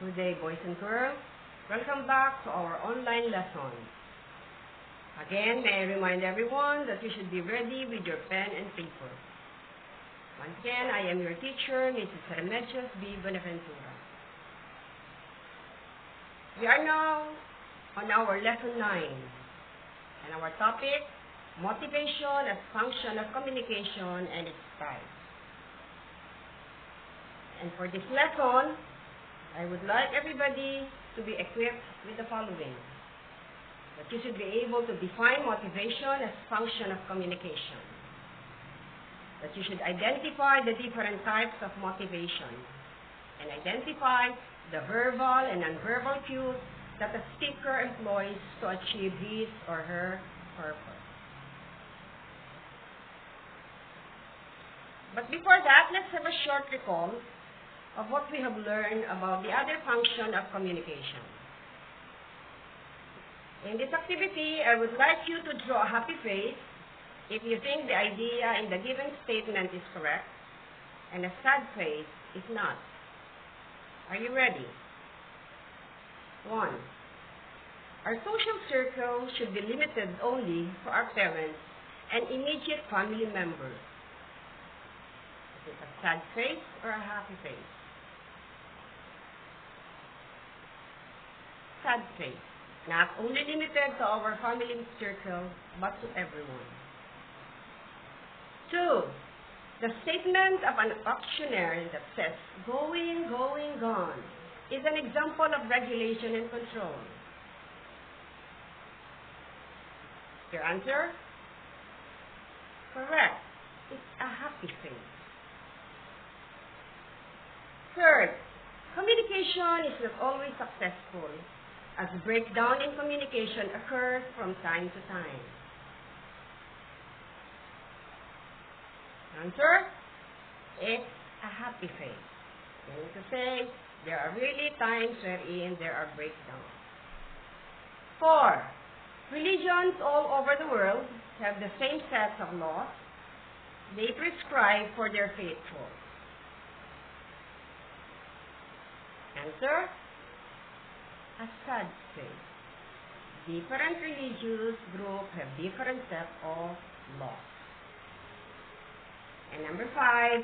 Good day, boys and girls. Welcome back to our online lesson. Again, may I remind everyone that you should be ready with your pen and paper. Once again, I am your teacher, Mrs. Remedios B. Buenaventura. We are now on our lesson 9, and our topic, motivation as function of communication and its types. And for this lesson, I would like everybody to be equipped with the following. That you should be able to define motivation as function of communication. That you should identify the different types of motivation and identify the verbal and nonverbal cues that a speaker employs to achieve his or her purpose. But before that, let's have a short recall of what we have learned about the other function of communication. In this activity, I would like you to draw a happy face if you think the idea in the given statement is correct, and a sad face if not. Are you ready? 1. Our social circle should be limited only to our parents and immediate family members. Is it a sad face or a happy face? Sad face. Not only limited to our family circle, but to everyone. 2. The statement of an auctioneer that says, going, going, gone, is an example of regulation and control. Your answer? Correct. It's a happy face. 3rd, communication is not always successful, as breakdown in communication occurs from time to time. Answer? It's a happy face. Meaning to say, there are really times wherein there are breakdowns. 4. Religions all over the world have the same sets of laws they prescribe for their faithful. Answer? A sad face. Different religious groups have different sets of laws. And number 5,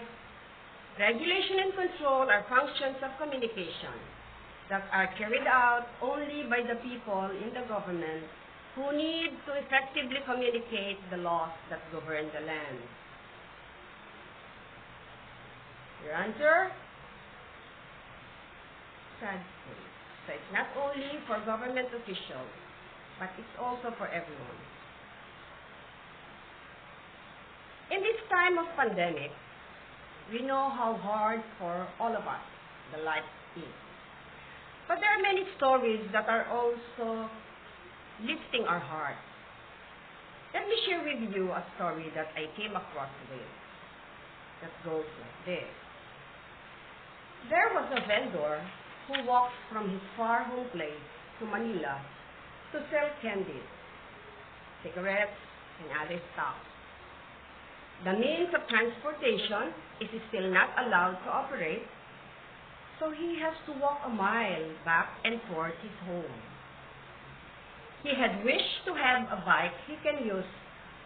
regulation and control are functions of communication that are carried out only by the people in the government who need to effectively communicate the laws that govern the land. Your answer? Sad face. So it's not only for government officials, but it's also for everyone. In this time of pandemic, we know how hard for all of us the life is. But there are many stories that are also lifting our hearts. Let me share with you a story that I came across today that goes like this. There was a vendor who walks from his far home place to Manila to sell candies, cigarettes, and other stuff. The means of transportation is still not allowed to operate, so he has to walk a mile back and forth his home. He had wished to have a bike he can use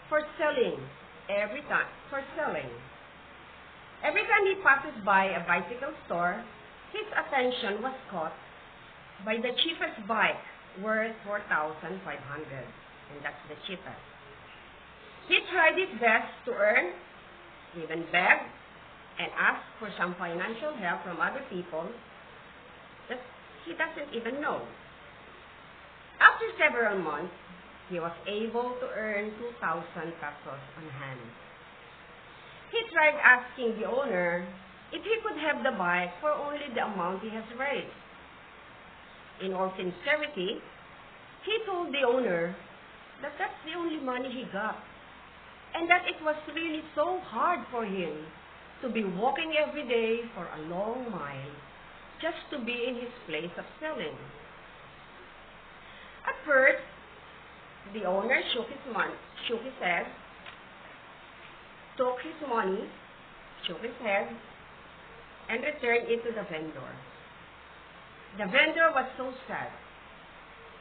for selling every time he passes by a bicycle store, his attention was caught by the cheapest bike worth 4,500, and that's the cheapest. He tried his best to earn, even begged, and asked for some financial help from other people that he doesn't even know. After several months, he was able to earn 2,000 pesos on hand. He tried asking the owner if he could have the bike for only the amount he has raised. In all sincerity, he told the owner that that's the only money he got, and that it was really so hard for him to be walking every day for a long mile just to be in his place of selling. At first, the owner shook his head, took his money, shook his head, and returned it to the vendor. The vendor was so sad,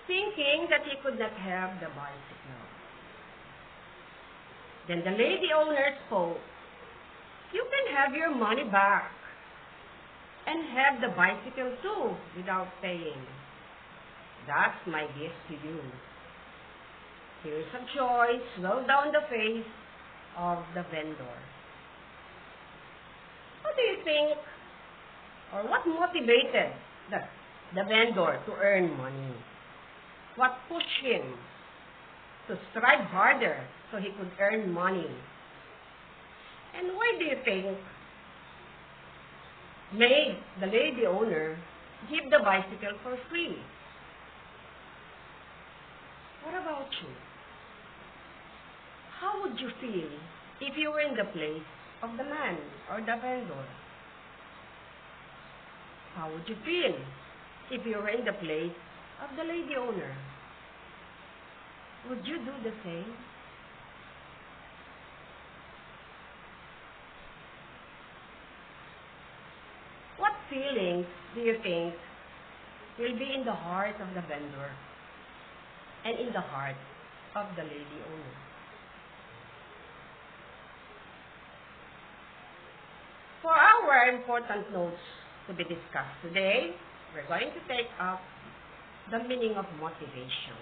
thinking that he could not have the bicycle. Then the lady owner spoke, "You can have your money back and have the bicycle too without paying. That's my gift to you." Tears of joy swelled down the face of the vendor. What do you think, or what motivated the vendor to earn money? What pushed him to strive harder so he could earn money? And why do you think made the lady owner give the bicycle for free? What about you? How would you feel if you were in the place of the man or the vendor? How would you feel if you were in the place of the lady owner? Would you do the same? What feelings do you think will be in the heart of the vendor and in the heart of the lady owner? For our important notes to be discussed today, we're going to take up the meaning of motivation.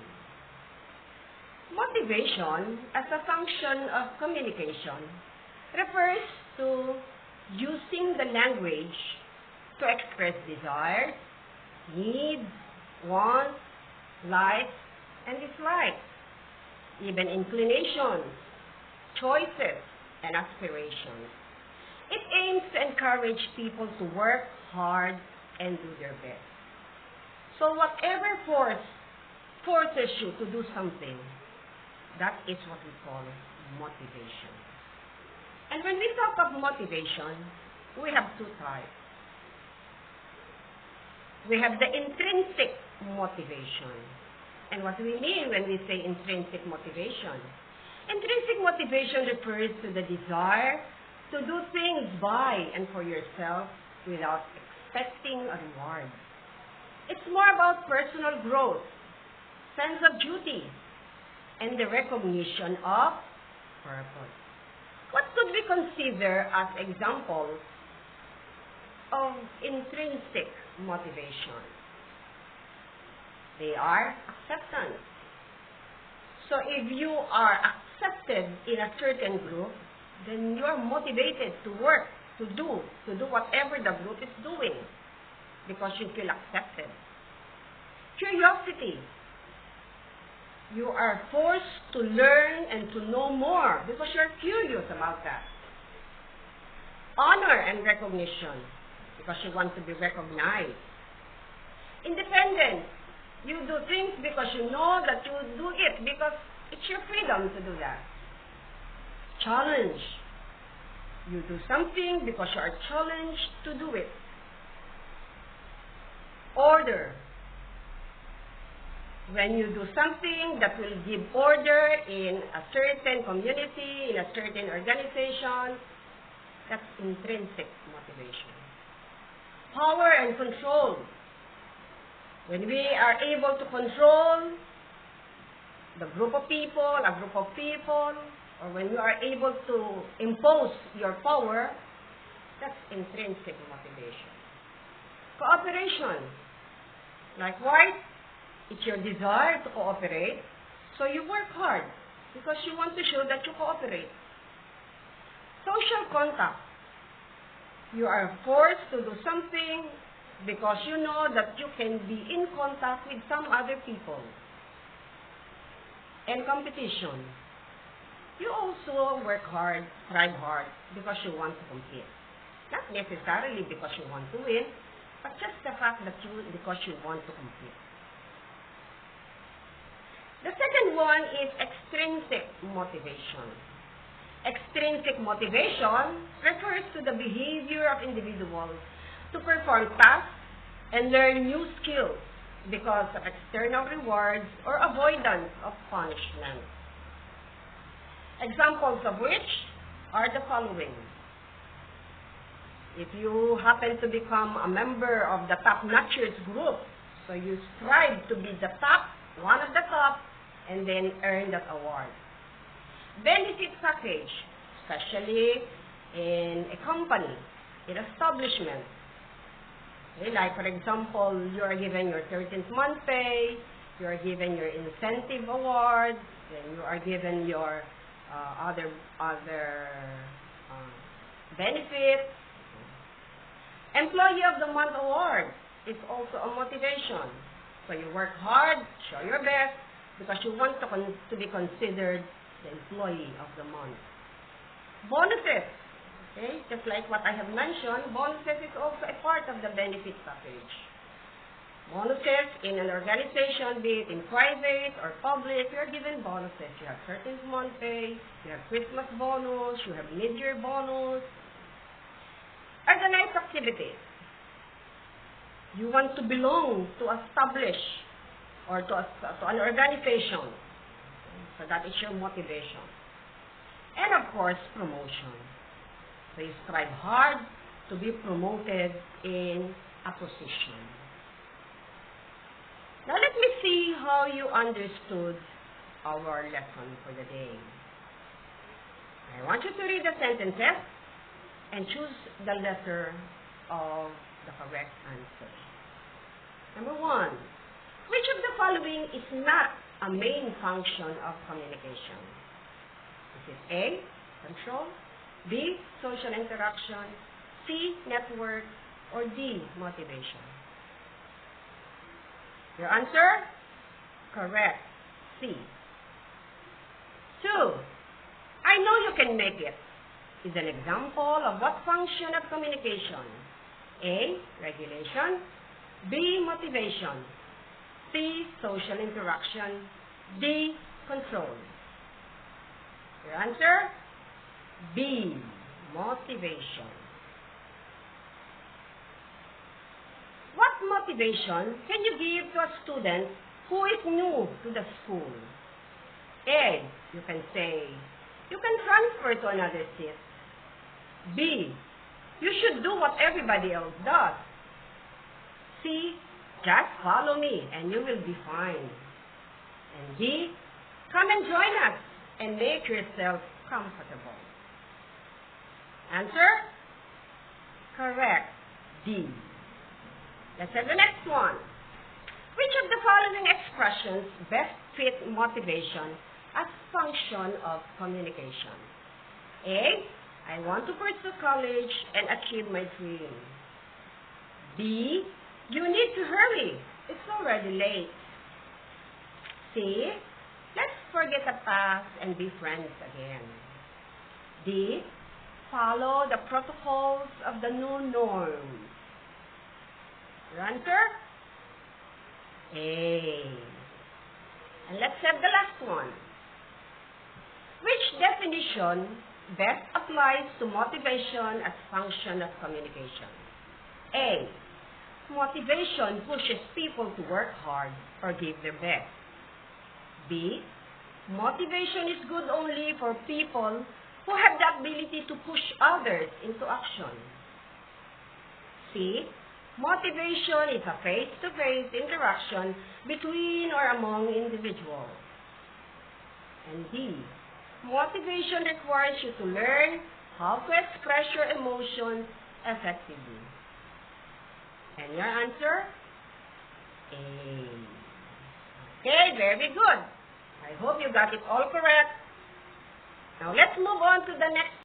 Motivation, as a function of communication, refers to using the language to express desires, needs, wants, likes, and dislikes, even inclinations, choices, and aspirations. It aims to encourage people to work hard and do their best. So whatever forces you to do something, that is what we call motivation. And when we talk of motivation, we have two types. We have the intrinsic motivation. And what do we mean when we say intrinsic motivation? Intrinsic motivation refers to the desire to do things by and for yourself without expecting a reward. It's more about personal growth, sense of duty, and the recognition of purpose. What could we consider as examples of intrinsic motivation? They are acceptance. So if you are accepted in a certain group, then you are motivated to work, to do whatever the group is doing because you feel accepted. Curiosity. You are forced to learn and to know more because you're curious about that. Honor and recognition because you want to be recognized. Independence. You do things because you know that you do it because it's your freedom to do that. Challenge. You do something because you are challenged to do it. Order. When you do something that will give order in a certain community, in a certain organization, that's intrinsic motivation. Power and control. When we are able to control a group of people, or when you are able to impose your power, that's intrinsic motivation. Cooperation. Likewise, it's your desire to cooperate, so you work hard because you want to show that you cooperate. Social contact. You are forced to do something because you know that you can be in contact with some other people. And competition. You also work hard, strive hard, because you want to compete. Not necessarily because you want to win, but just the fact that because you want to compete. The second one is extrinsic motivation. Extrinsic motivation refers to the behavior of individuals to perform tasks and learn new skills because of external rewards or avoidance of punishment. Examples of which are the following. If you happen to become a member of the top notchers group, so you strive to be the top, one of the top, and then earn that award. Benefit package, especially in a company, in establishment. Okay, like for example, you are given your 13th month pay, you are given your incentive award, then you are given your other benefits. Employee of the Month award is also a motivation. So you work hard, show your best, because you want to be considered the employee of the month. Bonuses, okay, just like what I have mentioned, bonuses is also a part of the benefit package. Bonuses in an organization, be it in private or public, you are given bonuses. You have 13th month pay, you have Christmas bonus, you have mid-year bonus. Organized activities. You want to belong to establish or to an organization. So that is your motivation. And of course, promotion. So you strive hard to be promoted in a position. Now let me see how you understood our lesson for the day. I want you to read the sentences and choose the letter of the correct answer. Number 1, which of the following is not a main function of communication? Is it A, control, B, social interaction, C, network, or D, motivation? Your answer? Correct. C. 2, I know you can make it is an example of what function of communication? A, regulation, B, motivation, C, social interaction, D, control. Your answer? B, motivation. What motivation can you give to a student who is new to the school? A, you can say, you can transfer to another seat. B, you should do what everybody else does. C, just follow me and you will be fine. And D, come and join us and make yourself comfortable. Answer? Correct. D. Let's have the next one. Which of the following expressions best fit motivation as function of communication? A, I want to pursue college and achieve my dream. B, you need to hurry. It's already late. C, let's forget the past and be friends again. D, follow the protocols of the new norm. Your answer? A. And let's have the last one. Which definition best applies to motivation as function of communication? A, motivation pushes people to work hard or give their best. B, motivation is good only for people who have the ability to push others into action. C, motivation is a face-to-face interaction between or among individuals. And D, motivation requires you to learn how to express your emotions effectively. And your answer? A. Okay, very good. I hope you got it all correct. Now let's move on to the next